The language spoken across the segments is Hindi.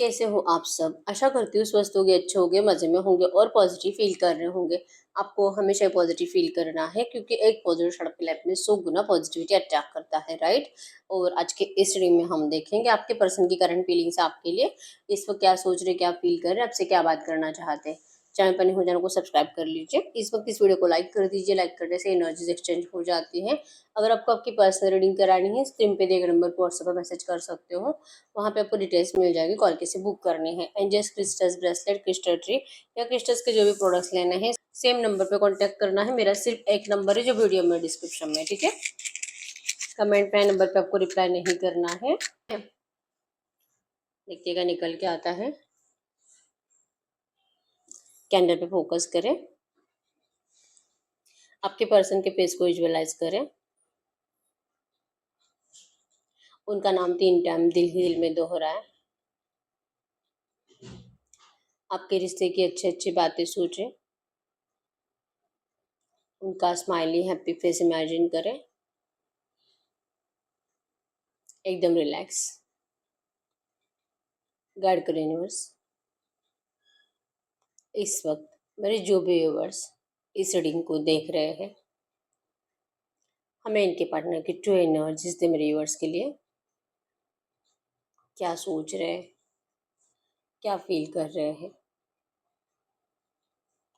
कैसे हो आप सब? आशा करती हूँ स्वस्थ होगे, अच्छे होगे, मज़े में होंगे और पॉजिटिव फ़ील कर रहे होंगे। आपको हमेशा पॉजिटिव फ़ील करना है क्योंकि एक पॉजिटिव शॉट आपकी लाइफ़ में 100 गुना पॉजिटिविटी अट्रैक्ट करता है, राइट? और आज के इस रीडिंग में हम देखेंगे आपके पर्सन की करंट फीलिंग्स आपके लिए, इस वक़्त क्या सोच रहे, क्या फ़ील कर रहे हैं, आपसे क्या बात करना चाहते हैं। चैनल पर नहीं हो चैनल को सब्सक्राइब कर लीजिए। इस वक़्त इस वीडियो को लाइक कर दीजिए, लाइक करने से एनर्जीज़ एक्सचेंज हो जाती हैं। अगर आपको आपकी पर्सनल रीडिंग करानी है, स्क्रीन पे दिए गए नंबर पर व्हाट्सएप पर मैसेज कर सकते हो। वहाँ पे आपको डिटेल्स मिल जाएगी, कॉल कैसे बुक करने हैं। Angels crystals bracelet, crystal tree या क्रिस्टल्स के जो भी प्रोडक्ट्स लेने हैं, सेम नंबर पे कांटेक्ट करना है। मेरा सिर्फ एक नंबर है जो वीडियो में डिस्क्रिप्शन में, ठीक है। कमेंट में नंबर पे आपको रिप्लाई नहीं करना है। देखिएगा निकल के आता है। कैंडल पे फोकस करें, आपके पर्सन के फेस को विजुअलाइज करें। उनका नाम 3 टाइम दिल ही दिल में दोहराएं। आपके रिश्ते की अच्छी अच्छी बातें सोचें। उनका स्माइली हैप्पी फेस इमेजिन करें। एकदम रिलैक्स। गाइड करें यूनिवर्स। इस वक्त मेरे जो भी व्यूअर्स इस रीडिंग को देख रहे हैं, हमें इनके पार्टनर की ट्रू एनर्जीज दे। मेरे व्यूअर्स के लिए क्या सोच रहे हैं, क्या फील कर रहे हैं,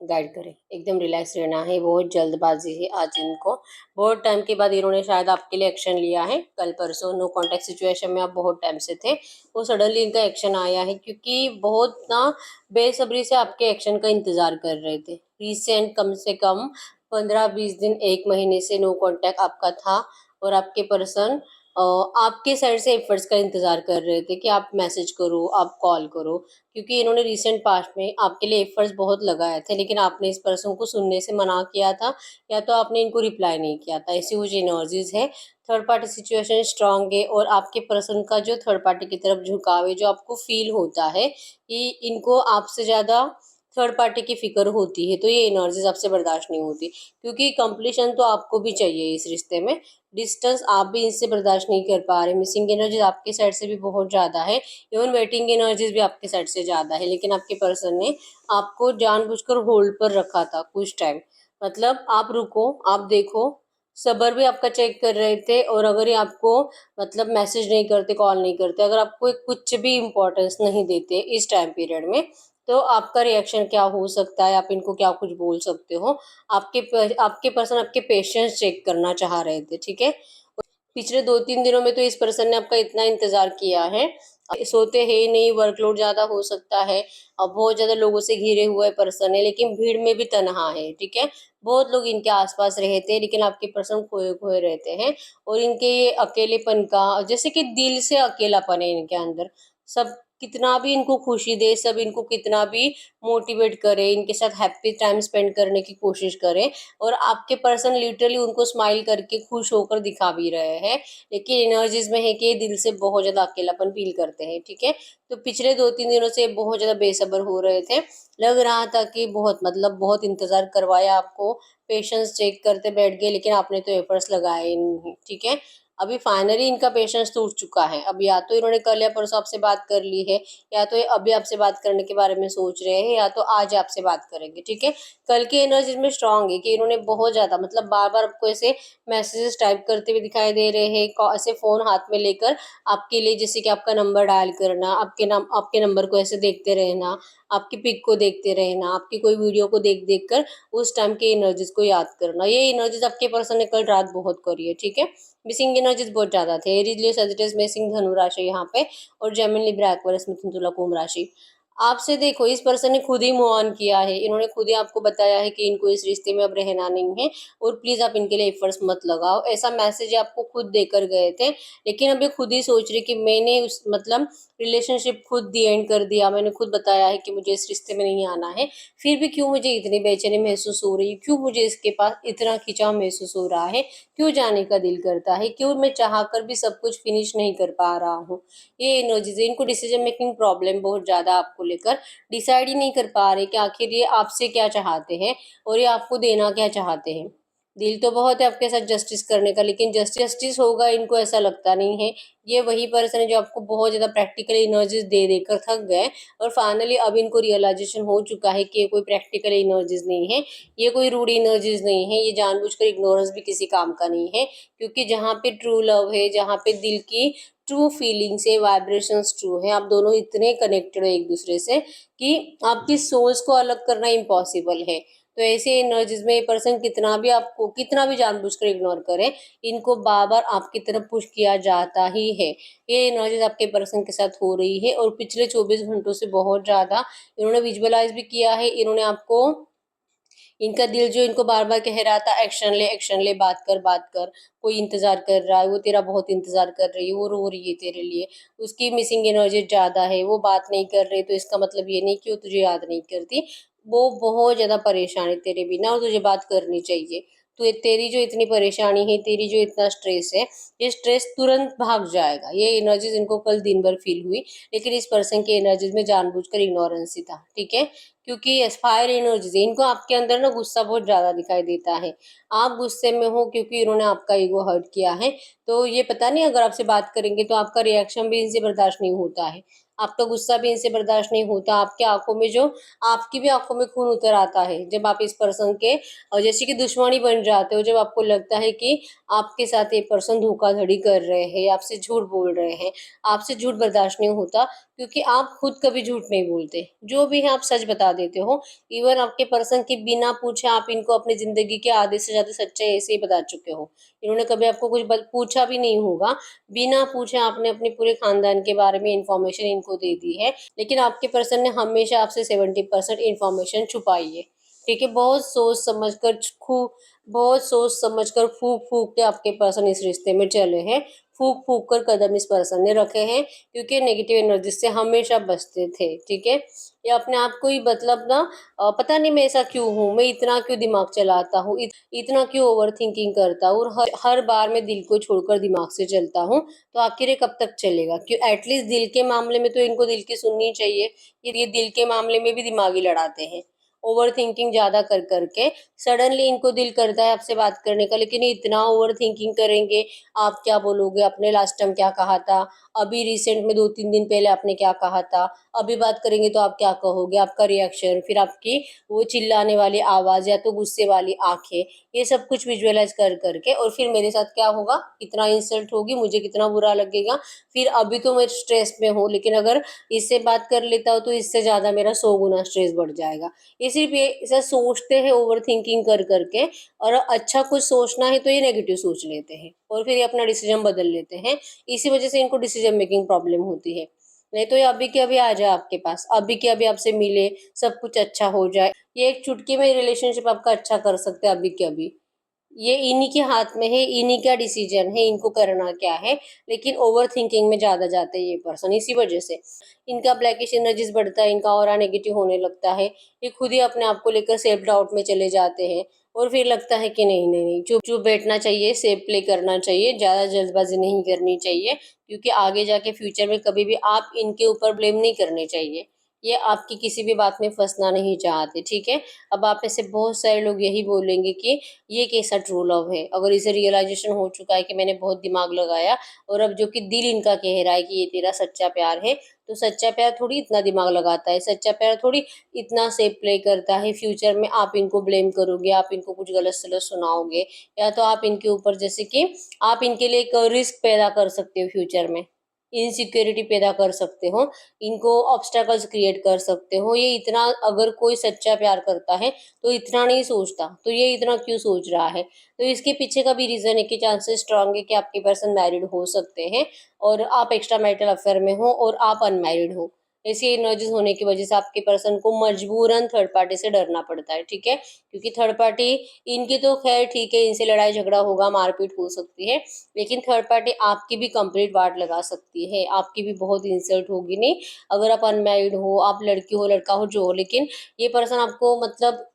गाइड करें। एकदम रिलैक्स रहना है। बहुत जल्दबाजी है आज इनको। बहुत टाइम के बाद इन्होंने शायद आपके लिए एक्शन लिया है। कल परसों नो कांटेक्ट सिचुएशन में आप बहुत टाइम से थे, वो सडनली इनका एक्शन आया है क्योंकि बहुत ना बेसब्री से आपके एक्शन का इंतजार कर रहे थे। रिसेंट कम से कम 15-20 दिन, 1 महीने से नो कांटेक्ट आपका था। और आपके पर्सन आपके साइड से एफर्ट्स का इंतजार कर रहे थे कि आप मैसेज करो, आप कॉल करो, क्योंकि इन्होंने रिसेंट पास्ट में आपके लिए एफर्ट्स बहुत लगाए थे, लेकिन आपने इस पर्सन को सुनने से मना किया था या तो आपने इनको रिप्लाई नहीं किया था। ऐसी कुछ एनर्जीज है। थर्ड पार्टी सिचुएशन स्ट्रांग है और आपके पर्सन का जो थर्ड पार्टी की तरफ झुकाव है, जो आपको फील होता है कि इनको आपसे ज़्यादा थर्ड पार्टी की फिक्र होती है, तो ये एनर्जीज आपसे बर्दाश्त नहीं होती क्योंकि कंप्लीशन तो आपको भी चाहिए इस रिश्ते में। डिस्टेंस आप भी इससे बर्दाश्त नहीं कर पा रहे। मिसिंग एनर्जीज आपके साइड से भी बहुत ज़्यादा है। इवन वेटिंग एनर्जीज भी आपके साइड से ज़्यादा है, लेकिन आपके पर्सन ने आपको जानबूझकर होल्ड पर रखा था कुछ टाइम। मतलब आप रुको, आप देखो, सब्र भी आपका चेक कर रहे थे। और अगर ये आपको मतलब मैसेज नहीं करते, कॉल नहीं करते, अगर आपको कुछ भी इम्पोर्टेंस नहीं देते इस टाइम पीरियड में, तो आपका रिएक्शन क्या हो सकता है, आप इनको क्या कुछ बोल सकते हो। आपके पर्सन आपके पेशेंस चेक करना चाह रहे थे, ठीक है। पिछले 2-3 दिनों में तो इस पर्सन ने आपका इतना इंतजार किया है। सोते है ही नहीं, वर्कलोड ज्यादा हो सकता है। अब बहुत ज्यादा लोगों से घिरे हुए पर्सन है, लेकिन भीड़ में भी तनहा है, ठीक है। बहुत लोग इनके आसपास रहते हैं, लेकिन आपके पर्सन खोए खोए रहते हैं। और इनके ये अकेलेपन का, जैसे कि दिल से अकेलापन है इनके अंदर। सब कितना भी इनको खुशी दे, सब इनको कितना भी मोटिवेट करे, इनके साथ हैप्पी टाइम स्पेंड करने की कोशिश करे, और आपके पर्सन लिटरली उनको स्माइल करके खुश होकर दिखा भी रहे हैं, लेकिन एनर्जीज में है कि ये दिल से बहुत ज्यादा अकेलापन फील करते हैं, ठीक है। तो पिछले 2-3 दिनों से बहुत ज्यादा बेसब्र हो रहे थे। लग रहा था कि बहुत मतलब बहुत इंतजार करवाया आपको, पेशेंस चेक करते बैठ गए, लेकिन आपने तो एफर्ट्स लगाए ही नहीं, ठीक है। अभी फाइनली इनका पेशेंस टूट चुका है। अब या तो इन्होंने कल या परसों आपसे बात कर ली है, या तो ये अभी आपसे बात करने के बारे में सोच रहे हैं, या तो आज आपसे बात करेंगे, ठीक है। कल की एनर्जी में स्ट्रांग है कि इन्होंने बहुत ज्यादा मतलब बार बार आपको ऐसे मैसेजेस टाइप करते हुए दिखाई दे रहे हैं, ऐसे फोन हाथ में लेकर आपके लिए, जैसे कि आपका नंबर डायल करना, आपके नंबर को ऐसे देखते रहना, आपकी पिक को देखते रहना, आपकी कोई वीडियो को देख देख कर उस टाइम के एनर्जीज को याद करना। ये एनर्जीज आपके पर्सन ने कल रात बहुत करी है, ठीक है। मिसिंग एनर्जीज बहुत ज्यादा थे। एरीज लियो सजिटेरियस मिसिंग धनु राशि यहाँ पे, और जेमिनी लिब्रा एक्वेरियस मिथुन तुला कुंभ राशि। आपसे देखो, इस पर्सन ने खुद ही मूव ऑन किया है। इन्होंने खुद ही आपको बताया है कि इनको इस रिश्ते में अब रहना नहीं है, और प्लीज आप इनके लिए एफर्ट्स मत लगाओ। ऐसा मैसेज आपको खुद देकर गए थे, लेकिन अब ये खुद ही सोच रहे कि मैंने उस मतलब रिलेशनशिप खुद दी एंड कर दिया, मैंने खुद बताया है कि मुझे इस रिश्ते में नहीं आना है, फिर भी क्यों मुझे इतनी बेचैनी महसूस हो रही है, क्यों मुझे इसके पास इतना खिंचाव महसूस हो रहा है, क्यों जाने का दिल करता है, क्यों मैं चाह कर भी सब कुछ फिनिश नहीं कर पा रहा हूँ। ये एनर्जीज है। इनको डिसीजन मेकिंग प्रॉब्लम बहुत ज्यादा आपको लेकर, डिसाइड ही नहीं कर पा रहे कि आखिर ये आपसे क्या चाहते हैं और ये आपको देना क्या चाहते हैं। दिल तो बहुत है आपके साथ जस्टिस करने का, लेकिन जस्टिस होगा इनको ऐसा लगता नहीं है। ये वही पर्सन है जो आपको बहुत ज्यादा प्रैक्टिकल एनर्जीज दे देकर थक गए, और फाइनली अब इनको रियलाइजेशन हो चुका है कि ये कोई प्रैक्टिकल एनर्जीज नहीं है, ये कोई रूड एनर्जीज नहीं है, ये जानबूझकर इग्नोरेंस भी किसी काम का नहीं है। क्योंकि जहाँ पे ट्रू लव है, जहाँ पे दिल की ट्रू फीलिंग्स है, वाइब्रेशंस ट्रू है, आप दोनों इतने कनेक्टेड हो एक दूसरे से कि आपकी सोल्स को अलग करना इम्पॉसिबल है। तो ऐसे एनर्जीज में ये पर्सन कितना भी आपको कितना भी जानबूझकर इग्नोर करे, इनको बार बार आपकी तरफ पुश किया जाता ही है। ये एनर्जीज आपके पर्सन के साथ हो रही है, और पिछले 24 घंटों से बहुत ज्यादा इन्होंने विजुअलाइज भी किया है। इन्होंने आपको, इनका दिल जो इनको बार बार कह रहा था एक्शन ले, बात कर, कोई इंतजार कर रहा है, वो तेरा बहुत इंतजार कर रही है, वो रो रही है तेरे लिए, उसकी मिसिंग एनर्जी ज्यादा है, वो बात नहीं कर रही, तो इसका मतलब ये नहीं कि वो तुझे याद नहीं करती, वो बहुत ज्यादा परेशान है तेरे बिना और तुझे बात करनी चाहिए। तो तेरी जो इतनी परेशानी है, तेरी जो इतना स्ट्रेस है, ये स्ट्रेस तुरंत भाग जाएगा। ये एनर्जीज इनको कल दिन भर फील हुई, लेकिन इस पर्सन की एनर्जीज में जानबूझकर इग्नोरेंस ही था, ठीक है। क्योंकि फायर एनर्जी, इनको आपके अंदर ना गुस्सा बहुत ज्यादा दिखाई देता है। आप गुस्से में हो क्योंकि इन्होंने आपका ईगो हर्ट किया है। तो ये पता नहीं, अगर आपसे बात करेंगे तो आपका रिएक्शन भी इनसे बर्दाश्त नहीं होता है, आपका गुस्सा भी इनसे बर्दाश्त नहीं होता। आपके आंखों में जो, आपकी भी आंखों में खून उतर आता है जब आप इस पर्सन के और जैसे कि दुश्मनी बन जाते हो, जब आपको लगता है कि आपके साथ ये पर्सन धोखाधड़ी कर रहे हैं, आपसे झूठ बोल रहे हैं। आपसे झूठ बर्दाश्त नहीं होता, क्योंकि आप खुद कभी झूठ नहीं बोलते, जो भी है आप सच बता देते हो। इवन आपके पर्सन के बिना पूछे आप इनको अपनी जिंदगी के आधे से ज्यादा सच्चाई ऐसे ही बता चुके हो। इन्होंने कभी आपको कुछ पूछा भी नहीं होगा, बिना पूछे आपने अपने पूरे खानदान के बारे में इंफॉर्मेशन इनको दे दी है। लेकिन आपके पर्सन ने हमेशा आपसे 70% इंफॉर्मेशन छुपाई है, ठीक है। बहुत सोच समझ कर फूक फूक के आपके पर्सन इस रिश्ते में चले हैं। फूक फूक कर कदम इस पर्सन ने रखे हैं, क्योंकि नेगेटिव एनर्जी से हमेशा बचते थे, ठीक है। ये अपने आप को ही मतलब ना, पता नहीं मैं ऐसा क्यों हूँ, मैं इतना क्यों दिमाग चलाता हूँ, इतना क्यों ओवर थिंकिंग करता हूँ, और हर बार मैं दिल को छोड़कर दिमाग से चलता हूँ। तो आखिर ये कब तक चलेगा? क्यों, एटलीस्ट दिल के मामले में तो इनको दिल की सुननी चाहिए। ये दिल के मामले में भी दिमागी लड़ाते हैं, ओवर थिंकिंग ज्यादा कर करके। सडनली इनको दिल करता है आपसे बात करने का, लेकिन ये इतना ओवर थिंकिंग करेंगे। आप क्या बोलोगे, आपने लास्ट टाइम क्या कहा था, अभी रिसेंट में 2-3 दिन पहले आपने क्या कहा था, अभी बात करेंगे तो आप क्या कहोगे, आपका रिएक्शन, फिर आपकी वो चिल्लाने वाली आवाज या तो गुस्से वाली आंखें, ये सब कुछ विजुअलाइज कर करके, और फिर मेरे साथ क्या होगा, कितना इंसल्ट होगी, मुझे कितना बुरा लगेगा। फिर अभी तो मैं स्ट्रेस में हूँ, लेकिन अगर इससे बात कर लेता हूँ तो इससे ज्यादा मेरा 100 गुना स्ट्रेस बढ़ जाएगा। ये सिर्फ ये ऐसा सोचते हैं ओवर थिंकिंग कर करके, और अच्छा कुछ सोचना है तो ये नेगेटिव सोच लेते हैं, और फिर ये अपना डिसीजन बदल लेते हैं। इसी वजह से इनको डिसीजन मेकिंग प्रॉब्लम होती है। नहीं तो ये अभी के अभी आ जाए आपके पास, अभी के अभी आपसे मिले, सब कुछ अच्छा हो जाए, ये एक चुटकी में रिलेशनशिप आपका अच्छा कर सकते हैं अभी के अभी। ये इन्हीं के हाथ में है, इन्हीं का डिसीजन है, इनको करना क्या है। लेकिन ओवर थिंकिंग में ज्यादा जाते हैं ये पर्सन, इसी वजह से इनका ब्लैकिश एनर्जीज बढ़ता है, इनका ऑरा नेगेटिव होने लगता है। ये खुद ही अपने आप को लेकर सेल्फ डाउट में चले जाते हैं, और फिर लगता है कि नहीं नहीं नहीं, चुप चुप बैठना चाहिए, सेफ प्ले करना चाहिए, ज्यादा जल्दबाजी नहीं करनी चाहिए। क्योंकि आगे जाके फ्यूचर में कभी भी आप इनके ऊपर ब्लेम नहीं करने चाहिए। ये आपकी किसी भी बात में फंसना नहीं चाहते, ठीक है। अब आप में से बहुत सारे लोग यही बोलेंगे कि ये कैसा ट्रू लव है, अगर इसे रियलाइजेशन हो चुका है कि मैंने बहुत दिमाग लगाया, और अब जो कि दिल इनका कह रहा है कि ये तेरा सच्चा प्यार है। तो सच्चा प्यार थोड़ी इतना दिमाग लगाता है, सच्चा प्यार थोड़ी इतना सेफ प्ले करता है। फ्यूचर में आप इनको ब्लेम करोगे, आप इनको कुछ गलत सलत सुनाओगे, या तो आप इनके ऊपर जैसे कि आप इनके लिए एक रिस्क पैदा कर सकते हो, फ्यूचर में इनसिक्योरिटी पैदा कर सकते हो, इनको ऑब्स्टेकल्स क्रिएट कर सकते हो। ये इतना, अगर कोई सच्चा प्यार करता है तो इतना नहीं सोचता, तो ये इतना क्यों सोच रहा है? तो इसके पीछे का भी रीजन है कि चांसेस स्ट्रांग है कि आपके पर्सन मैरिड हो सकते हैं, और आप एक्स्ट्रा मैरिटल अफेयर में हो, और आप अनमैरिड हो। ऐसी एनर्जीज होने की वजह से आपके पर्सन को मजबूरन थर्ड पार्टी से डरना पड़ता है, ठीक है। क्योंकि थर्ड पार्टी, इनकी तो खैर ठीक है, इनसे लड़ाई झगड़ा होगा, मारपीट हो सकती है, लेकिन थर्ड पार्टी आपकी भी कंप्लीट वाट लगा सकती है, आपकी भी बहुत इंसल्ट होगी। नहीं, अगर आप अनमैरिड हो, आप लड़की हो लड़का हो जो हो, लेकिन ये पर्सन आपको मतलब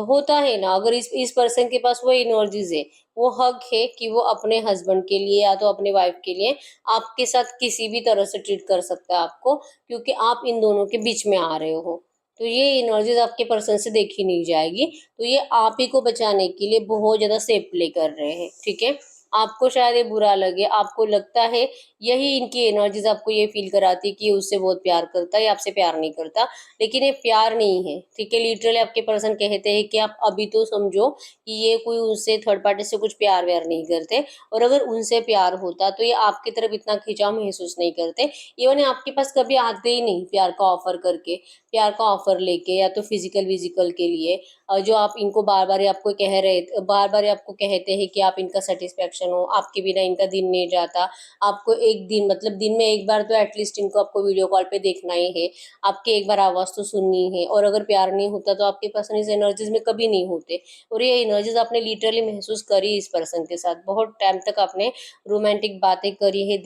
होता है ना, अगर इस पर्सन के पास वो एनर्जीज है, वो हक है कि वो अपने हस्बैंड के लिए या तो अपने वाइफ के लिए आपके साथ किसी भी तरह से ट्रीट कर सकता है आपको, क्योंकि आप इन दोनों के बीच में आ रहे हो। तो ये एनर्जीज आपके पर्सन से देखी नहीं जाएगी। तो ये आप ही को बचाने के लिए बहुत ज़्यादा सेफ प्ले कर रहे हैं, ठीक है। आपको शायद ये बुरा लगे, आपको लगता है यही इनकी एनर्जीज आपको ये फील कराती है कि ये उससे बहुत प्यार करता है या आपसे प्यार नहीं करता, लेकिन ये प्यार नहीं है, ठीक है। लिटरली आपके पर्सन कहते हैं कि आप अभी तो समझो कि ये कोई उनसे थर्ड पार्टी से कुछ प्यार व्यार नहीं करते, और अगर उनसे प्यार होता तो ये आपकी तरफ इतना खिंचाव महसूस नहीं करते। इवन ये आपके पास कभी आते ही नहीं प्यार का ऑफर करके, प्यार का ऑफर लेके, या तो फिजिकल विजिकल के लिए। जो आप इनको बार बार आपको कह रहे, बार बार आपको कहते हैं कि आप इनका सेटिस्फेक्शन हो, आपके बिना इनका दिन नहीं जाता। आपको एक दिन मतलब दिन में एक बार तो एटलीस्ट इनको आपको वीडियो कॉल पे देखना ही है, आपके एक बार आवाज़ तो सुननी है। और अगर प्यार नहीं होता तो आपके पर्सन इस एनर्जीज में कभी नहीं होते। और ये एनर्जीज आपने लिटरली महसूस करी इस पर्सन के साथ, बहुत टाइम तक आपने रोमांटिक बातें करी है,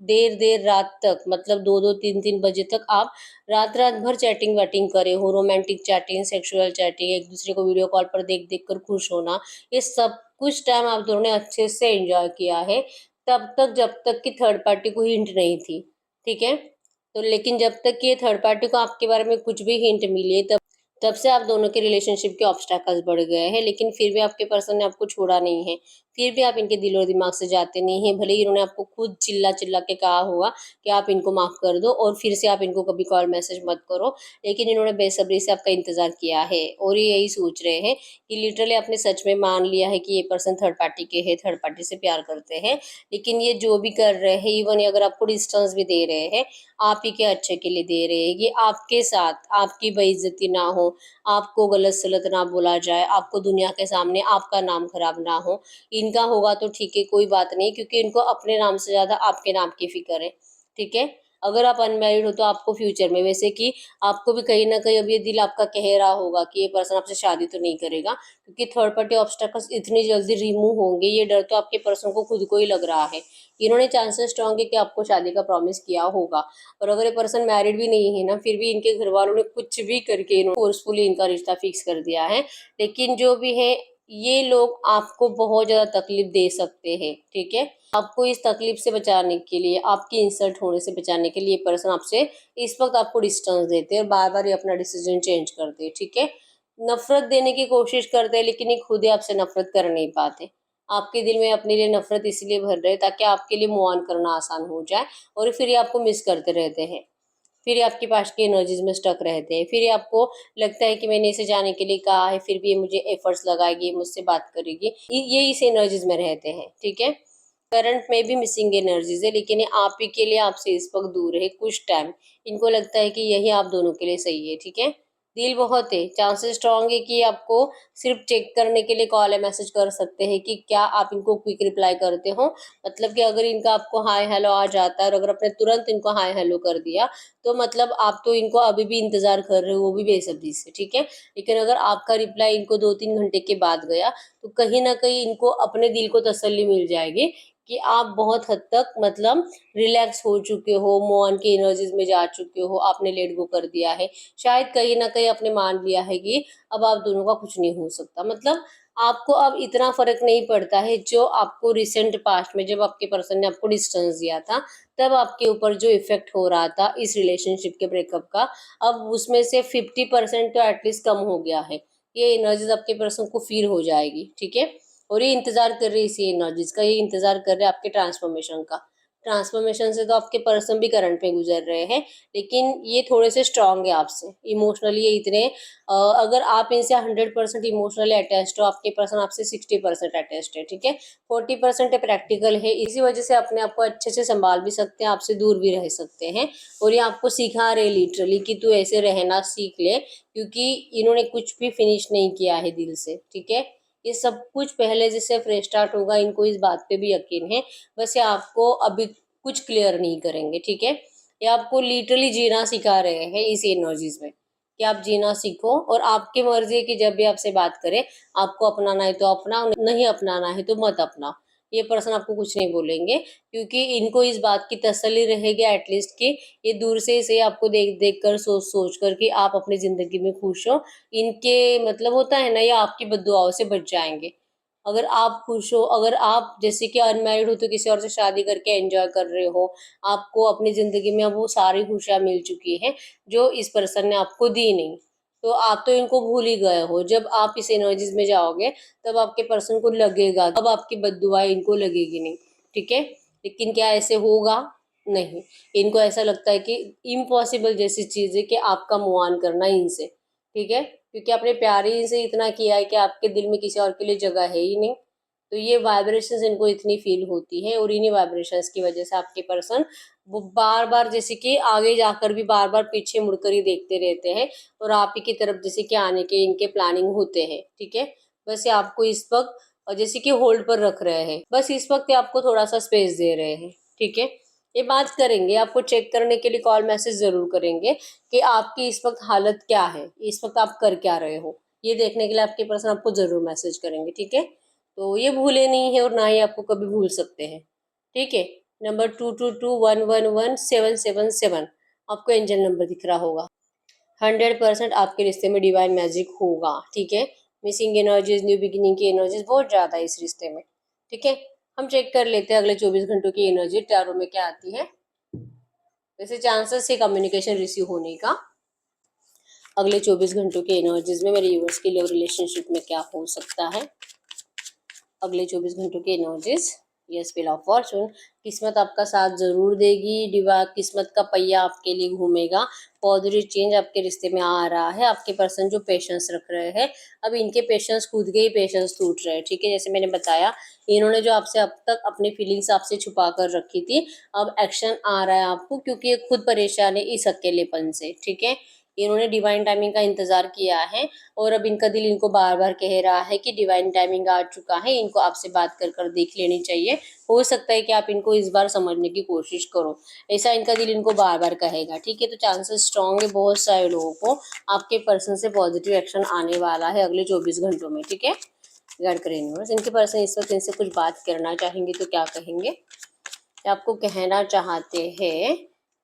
देर देर रात तक, मतलब 2-2 3-3 बजे तक आप रात रात भर चैटिंग वैटिंग करे हो, रोमांटिक चैटिंग, सेक्सुअल चैटिंग, एक दूसरे को वीडियो कॉल पर देख देख कर खुश होना, ये सब कुछ टाइम आप दोनों ने अच्छे से एंजॉय किया है, तब तक जब तक कि थर्ड पार्टी को हिंट नहीं थी, ठीक है। तो लेकिन जब तक कि ये थर्ड पार्टी को आपके बारे में कुछ भी हिंट मिली, तब तब से आप दोनों के रिलेशनशिप के ऑब्स्टैकल्स बढ़ गए हैं, लेकिन फिर भी आपके पर्सन ने आपको छोड़ा नहीं है। फिर भी आप इनके दिल और दिमाग से जाते नहीं हैं। भले ही इन्होंने आपको खुद चिल्ला चिल्ला के कहा होगा कि आप इनको माफ़ कर दो और फिर से आप इनको कभी कॉल मैसेज मत करो, लेकिन इन्होंने बेसब्री से आपका इंतज़ार किया है और ये यही सोच रहे हैं कि लिटरली आपने सच में मान लिया है कि ये पर्सन थर्ड पार्टी के हैं, थर्ड पार्टी से प्यार करते हैं। लेकिन ये जो भी कर रहे हैं, इवन अगर आपको डिस्टेंस भी दे रहे हैं, आप ही के अच्छे के लिए दे रहे हैं, कि आपके साथ आपकी बेइज्जती ना हो, आपको गलत सलत ना बोला जाए, आपको दुनिया के सामने आपका नाम खराब ना हो। इनका होगा तो ठीक है, कोई बात नहीं, क्योंकि इनको अपने नाम से ज़्यादा आपके नाम की फ़िक्र है, ठीक है। अगर आप अनमैरिड हो तो आपको फ्यूचर में, वैसे कि आपको भी कहीं न कहीं अब ये दिल आपका कह रहा होगा कि ये पर्सन आपसे शादी तो नहीं करेगा, क्योंकि थर्ड पार्टी ऑब्स्टेकल्स इतनी जल्दी रिमूव होंगे, ये डर तो आपके पर्सन को खुद को ही लग रहा है। इन्होंने चांसेस स्ट्रॉन्ग है कि आपको शादी का प्रॉमिस किया होगा। और अगर ये पर्सन मैरिड भी नहीं है ना, फिर भी इनके घर वालों ने कुछ भी करके इन्होंने फोर्सफुली इनका रिश्ता फिक्स कर दिया है। लेकिन जो भी है, ये लोग आपको बहुत ज़्यादा तकलीफ दे सकते हैं, ठीक है। आपको इस तकलीफ से बचाने के लिए, आपकी इंसल्ट होने से बचाने के लिए ये पर्सन आपसे इस वक्त आपको डिस्टेंस देते हैं और बार बार ये अपना डिसीजन चेंज करते हैं, ठीक है। नफरत देने की कोशिश करते हैं, लेकिन ये खुद ही आपसे नफरत कर नहीं पाते। आपके दिल में अपने लिए नफरत इसलिए भर रहे हैं ताकि आपके लिए मूव ऑन करना आसान हो जाए, और फिर ये आपको मिस करते रहते हैं। फिर ये आपके पास की एनर्जीज में स्टक रहते हैं। फिर ये आपको लगता है कि मैंने इसे जाने के लिए कहा है, फिर भी ये मुझे एफर्ट्स लगाएगी, मुझसे बात करेगी। ये इस एनर्जीज में रहते हैं, ठीक है। करंट में भी मिसिंग एनर्जीज है, लेकिन ये आप ही के लिए आपसे इस वक्त दूर है कुछ टाइम। इनको लगता है कि यही आप दोनों के लिए सही है, ठीक है। दिल बहुत है, चांसेस स्ट्रांग है कि आपको सिर्फ चेक करने के लिए कॉल या मैसेज कर सकते हैं कि क्या आप इनको क्विक रिप्लाई करते हो। मतलब कि अगर इनका आपको हाय हेलो आ जाता है और अगर आपने तुरंत इनको हाय हेलो कर दिया, तो मतलब आप तो इनको अभी भी इंतजार कर रहे हो, वो भी बेसब्री से, ठीक है। लेकिन अगर आपका रिप्लाई इनको 2-3 घंटे के बाद गया, तो कहीं ना कहीं इनको अपने दिल को तसल्ली मिल जाएगी कि आप बहुत हद तक मतलब रिलैक्स हो चुके हो, मोहन की एनर्जीज में जा चुके हो, आपने लेट गो कर दिया है। शायद कहीं ना कहीं आपने मान लिया है कि अब आप दोनों का कुछ नहीं हो सकता। मतलब आपको अब इतना फर्क नहीं पड़ता है, जो आपको रिसेंट पास्ट में जब आपके पर्सन ने आपको डिस्टेंस दिया था, तब आपके ऊपर जो इफेक्ट हो रहा था इस रिलेशनशिप के ब्रेकअप का, अब उसमें से 50% तो एटलीस्ट कम हो गया है। ये एनर्जीज आपके पर्सन को फील हो जाएगी, ठीक है। और ये इंतजार कर रही है इसी एनर्जीज का, ये इंतजार कर रहे हैं आपके ट्रांसफॉर्मेशन का। ट्रांसफॉर्मेशन से तो आपके पर्सन भी करंट में गुजर रहे हैं, लेकिन ये थोड़े से स्ट्रांग है आपसे इमोशनली, ये इतने अगर आप इनसे 100% इमोशनली अटैच्ड हो, आपके पर्सन आपसे 60% अटैच्ड है, ठीक है। 40% प्रैक्टिकल है, इसी वजह से अपने आप को अच्छे से संभाल भी सकते हैं, आपसे दूर भी रह सकते हैं। और ये आपको सिखा रहे लिटरली कि तू ऐसे रहना सीख ले, क्योंकि इन्होंने कुछ भी फिनिश नहीं किया है दिल से, ठीक है। ये सब कुछ पहले जैसे फ्रेश स्टार्ट होगा, इनको इस बात पे भी यकीन है। बस ये आपको अभी कुछ क्लियर नहीं करेंगे, ठीक है। ये आपको लिटरली जीना सिखा रहे हैं इस एनर्जीज में, कि आप जीना सीखो, और आपकी मर्जी है कि जब भी आपसे बात करें, आपको अपनाना है तो अपनाओ, नहीं अपनाना है तो मत अपनाओ। ये पर्सन आपको कुछ नहीं बोलेंगे, क्योंकि इनको इस बात की तसल्ली रहेगी एटलीस्ट कि ये दूर से इसे आपको देख देख कर, सोच सोच कर कि आप अपनी जिंदगी में खुश हो। इनके मतलब होता है ना, ये आपकी बद्दुआओं से बच जाएंगे। अगर आप खुश हो, अगर आप जैसे कि अनमैरिड हो तो किसी और से शादी करके एंजॉय कर रहे हो, आपको अपनी ज़िंदगी में अब वो सारी खुशियाँ मिल चुकी हैं, जो इस पर्सन ने आपको दी नहीं। तो आप तो इनको भूल ही गए हो। जब आप इस एनर्जीज़ में जाओगे, तब आपके पर्सन को लगेगा, अब आपकी बद्दुआएँ इनको लगेगी नहीं, ठीक है? लेकिन क्या ऐसे होगा? नहीं। इनको ऐसा लगता है कि इम्पॉसिबल जैसी चीज़ है कि आपका मूव ऑन करना इनसे, ठीक है? क्योंकि आपने प्यार ही इनसे इतना किया है कि आपके दिल में किसी और के लिए जगह है ही नहीं। तो ये वाइब्रेशंस इनको इतनी फील होती है और इन्हीं वाइब्रेशंस की वजह से आपके पर्सन वो बार-बार जैसे कि आगे जाकर भी बार-बार पीछे मुड़कर ही देखते रहते हैं और आप ही की तरफ जैसे कि आने के इनके प्लानिंग होते हैं, ठीक है? बस ये आपको इस वक़्त जैसे कि होल्ड पर रख रहे हैं। बस इस वक़्त ये आपको थोड़ा-सा स्पेस दे रहे हैं, ठीक है? ये बात करेंगे, आपको चेक करने के लिए कॉल मैसेज ज़रूर करेंगे कि आपकी इस वक़्त हालत क्या है? इस वक़्त आप कर क्या रहे हो? ये देखने के लिए आपके पर्सन आपको ज़रूर मैसेज करेंगे, ठीक है? तो ये भूले नहीं हैं और ना ही आपको कभी भूल सकते हैं, ठीक है? नंबर 2221117777 आपको एंजल नंबर दिख रहा होगा। 100% आपके रिश्ते में डिवाइन मैजिक होगा, ठीक है? मिसिंग एनर्जीज़, न्यू बिगिनिंग की एनर्जीज़ बहुत ज़्यादा है इस रिश्ते में, ठीक है? हम चेक कर लेते हैं अगले 24 घंटों की एनर्जी टैरो में क्या आती है। वैसे चांसेस है कम्युनिकेशन रिसीव होने का। अगले 24 घंटों की एनर्जीज़ में मेरे व्यूअर्स के लिए रिलेशनशिप में क्या हो सकता है। अगले 24 घंटों की energies. Yes, wheel of Fortune. किस्मत आपका साथ जरूर देगी। डिवा किस्मत का पहिया आपके लिए घूमेगा। पॉजिटिव चेंज आपके रिश्ते में आ रहा है। आपके पर्सन जो पेशेंस रख रहे हैं, अब इनके पेशेंस खुद के ही पेशेंस टूट रहे हैं, ठीक है? जैसे मैंने बताया, इन्होंने जो आपसे अब तक अपनी फीलिंग्स आपसे छुपा कर रखी थी, अब एक्शन आ रहा है आपको, क्योंकि ये खुद परेशान है इस अकेलेपन से, ठीक है? इन्होंने डिवाइन टाइमिंग का इंतजार किया है और अब इनका दिल इनको बार बार कह रहा है कि डिवाइन टाइमिंग आ चुका है, इनको आपसे बात कर कर देख लेनी चाहिए। हो सकता है कि आप इनको इस बार समझने की कोशिश करो, ऐसा इनका दिल इनको बार बार कहेगा, ठीक है? तो चांसेस स्ट्रॉन्ग है बहुत सारे लोगों को आपके पर्सन से पॉजिटिव एक्शन आने वाला है अगले 24 घंटों में, ठीक है? गाइड करें यूनिवर्स। इनके पर्सन इस वक्त इनसे कुछ बात करना चाहेंगे तो क्या कहेंगे? आपको कहना चाहते हैं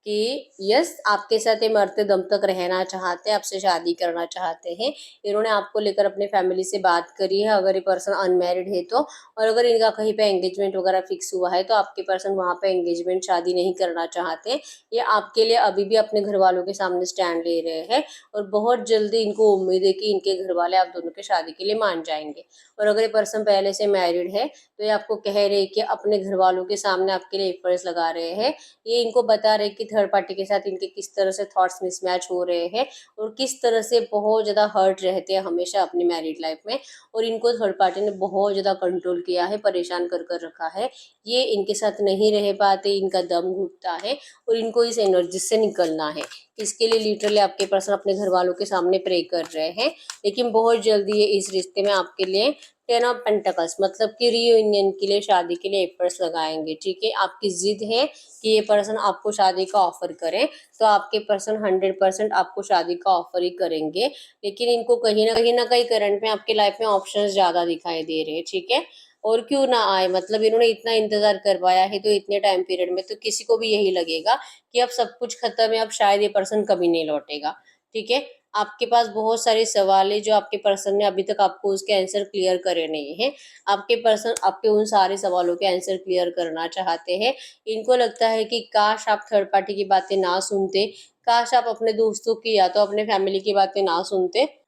कि यस, आपके साथ ये मरते दम तक रहना चाहते हैं, आपसे शादी करना चाहते हैं। इन्होंने आपको लेकर अपने फैमिली से बात करी है, अगर ये पर्सन अनमैरिड है तो। और अगर इनका कहीं पे एंगेजमेंट वगैरह फिक्स हुआ है तो आपके पर्सन वहाँ पे एंगेजमेंट शादी नहीं करना चाहते। ये आपके लिए अभी भी अपने घर वालों के सामने स्टैंड ले रहे हैं और बहुत जल्दी इनको उम्मीद है कि इनके घर वाले आप दोनों के शादी के लिए मान जाएंगे। और अगर ये पर्सन पहले से मैरिड है तो ये आपको कह रहे हैं कि अपने घर वालों के सामने आपके लिए एफर्ट्स लगा रहे हैं। ये इनको बता रहे हैं कि थर्ड पार्टी के साथ इनके किस तरह से थॉट्स मिसमैच हो रहे हैं और किस तरह से बहुत ज़्यादा हर्ट रहते हैं हमेशा अपनी मैरिड लाइफ में। और इनको थर्ड पार्टी ने बहुत ज़्यादा कंट्रोल किया है, परेशान कर कर रखा है। ये इनके साथ नहीं रह पाते, इनका दम घुटता है और इनको इस एनर्जी से निकलना है। इसके लिए लिटरली आपके पर्सन अपने घर वालों के सामने प्रे कर रहे हैं, लेकिन बहुत जल्दी ये इस रिश्ते में आपके लिए 10 ऑफ पेंटिकल्स मतलब कि रीयूनियन के लिए, शादी के लिए एफर्ट्स लगाएंगे, ठीक है? आपकी जिद है कि ये पर्सन आपको शादी का ऑफर करें, तो आपके पर्सन 100% आपको शादी का ऑफर ही करेंगे। लेकिन इनको कहीं ना कहीं करंट में आपके लाइफ में ऑप्शंस ज़्यादा दिखाई दे रहे हैं, ठीक है? और क्यों ना आए, मतलब इन्होंने इतना इंतजार करवाया है तो इतने टाइम पीरियड में तो किसी को भी यही लगेगा कि अब सब कुछ खत्म है, अब शायद ये पर्सन कभी नहीं लौटेगा, ठीक है? आपके पास बहुत सारे सवाल है जो आपके पर्सन ने अभी तक आपको उसके आंसर क्लियर करे नहीं है। आपके पर्सन आपके उन सारे सवालों के आंसर क्लियर करना चाहते हैं। इनको लगता है कि काश आप थर्ड पार्टी की बातें ना सुनते, काश आप अपने दोस्तों की या तो अपने फैमिली की बातें ना सुनते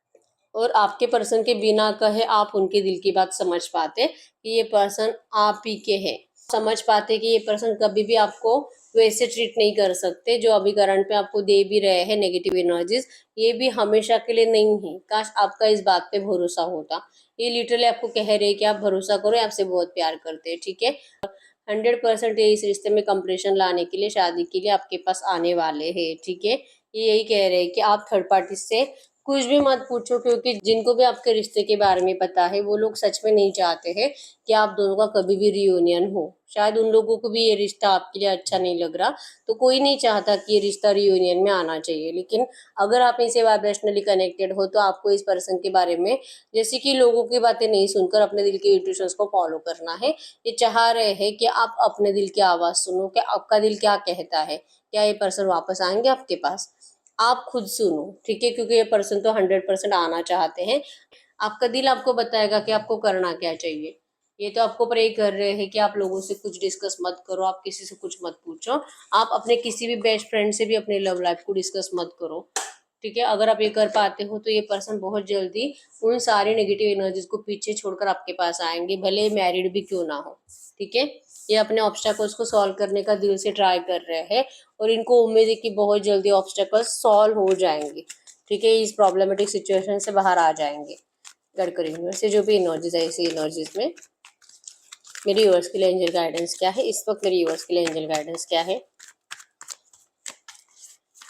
और आपके पर्सन के बिना कहे आप उनके दिल की बात समझ पाते कि ये पर्सन आप ही के हैं। समझ पाते कि ये पर्सन कभी भी आपको वैसे ट्रीट नहीं कर सकते जो अभी करंट में आपको दे भी रहे हैं नेगेटिव एनर्जीज, ये भी हमेशा के लिए नहीं है। काश आपका इस बात पे भरोसा होता। ये लिटरली आपको कह रहे हैं कि आप भरोसा करो, ये आपसे बहुत प्यार करते हैं, ठीक है? 100% ये इस रिश्ते में कंप्रेशन लाने के लिए, शादी के लिए आपके पास आने वाले हैं, ठीक है? ये यही कह रहे हैं कि आप थर्ड पार्टी से कुछ भी मत पूछो, क्योंकि जिनको भी आपके रिश्ते के बारे में पता है वो लोग सच में नहीं चाहते हैं कि आप दोनों का कभी भी रियूनियन हो। शायद उन लोगों को भी ये रिश्ता आपके लिए अच्छा नहीं लग रहा, तो कोई नहीं चाहता कि ये रिश्ता रियूनियन में आना चाहिए। लेकिन अगर आप इनसे वाइब्रेशनली कनेक्टेड हो तो आपको इस पर्सन के बारे में जैसे कि लोगों की बातें नहीं सुनकर अपने दिल के इंट्यूशंस को फॉलो करना है। ये चाह रहे हैं कि आप अपने दिल की आवाज़ सुनो कि आपका दिल क्या कहता है। क्या ये पर्सन वापस आएंगे आपके पास? आप खुद सुनो, ठीक है? क्योंकि ये पर्सन तो 100% आना चाहते हैं। आपका दिल आपको बताएगा कि आपको करना क्या चाहिए। ये तो आपको प्रे कर रहे हैं कि आप लोगों से कुछ डिस्कस मत करो, आप किसी से कुछ मत पूछो, आप अपने किसी भी बेस्ट फ्रेंड से भी अपने लव लाइफ को डिस्कस मत करो। ठीक है, अगर आप ये कर पाते हो तो ये पर्सन बहुत जल्दी उन सारी नेगेटिव एनर्जीज को पीछे छोड़कर आपके पास आएंगे, भले मैरिड भी क्यों ना हो। ठीक है, ये अपने ऑब्स्टेकल्स को सॉल्व करने का दिल से ट्राई कर रहे हैं और इनको उम्मीद है कि बहुत जल्दी ऑब्स्टेकल्स सॉल्व हो जाएंगे। ठीक है, इस प्रॉब्लमेटिक सिचुएशन से बाहर आ जाएंगे। गडकरी यूनिवर्स से जो भी एनर्जीज है, इसी एनर्जीज में मेरी यूनिवर्स के लिए एंजल गाइडेंस क्या है इस वक्त, मेरी यूनिवर्स के लिए एंजल गाइडेंस क्या है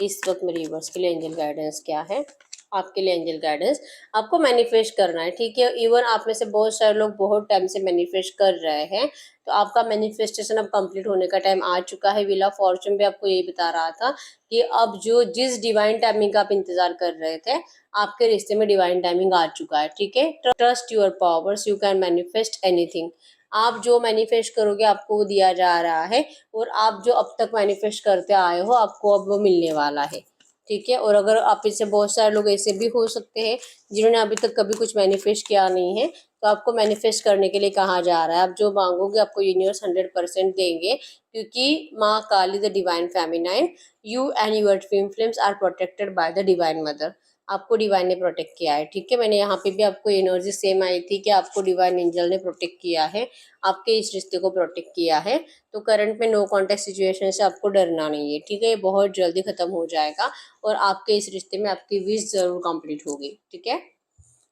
इस वक्त, मेरी यूनिवर्स के लिए एंजल गाइडेंस क्या है आपके लिए एंजल गाइडेंस। आपको मैनिफेस्ट करना है। ठीक है, इवन आप में से बहुत सारे लोग बहुत टाइम से मैनिफेस्ट कर रहे हैं, तो आपका मैनिफेस्टेशन अब कंप्लीट होने का टाइम आ चुका है। व्हील ऑफ फॉर्चून भी आपको यही बता रहा था कि अब जो जिस डिवाइन टाइमिंग का आप इंतजार कर रहे थे, आपके रिश्ते में डिवाइन टाइमिंग आ चुका है। ठीक है, trust your powers, you can manifest anything. आप जो मैनिफेस्ट करोगे आपको वो दिया जा रहा है, और आप जो अब तक मैनिफेस्ट करते आए हो आपको अब वो मिलने वाला है। ठीक है, और अगर आप इससे बहुत सारे लोग ऐसे भी हो सकते हैं जिन्होंने अभी तक कभी कुछ मैनिफेस्ट किया नहीं है, तो आपको मैनिफेस्ट करने के लिए कहा जा रहा है। आप जो मांगोगे आपको यूनिवर्स 100% देंगे, क्योंकि माँ Kali the divine feminine, you and your twin flames are protected by the divine mother. आपको डिवाइन ने प्रोटेक्ट किया है। ठीक है, मैंने यहाँ पे भी आपको एनर्जी सेम आई थी कि आपको डिवाइन एंजल ने प्रोटेक्ट किया है, आपके इस रिश्ते को प्रोटेक्ट किया है। तो करंट में नो कॉन्टेक्ट सिचुएशन से आपको डरना नहीं है। ठीक है, ये बहुत जल्दी खत्म हो जाएगा और आपके इस रिश्ते में आपकी विश जरूर कंप्लीट होगी। ठीक है,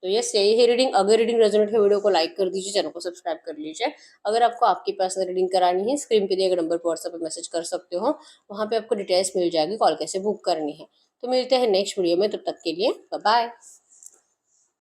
तो ये यही है रीडिंग। अगर रीडिंग रेजोनेट है वीडियो को लाइक कर दीजिए, चैनल को सब्सक्राइब कर लीजिए। अगर आपको आपकी पर्सनल रीडिंग करानी है, स्क्रीन पे दिए गए नंबर पर व्हाट्सएप पे मैसेज कर सकते हो, वहाँ पे आपको डिटेल्स मिल जाएगी, कॉल कैसे बुक करनी है। तो मिलते हैं नेक्स्ट वीडियो में, तब तक के लिए बाय बाय।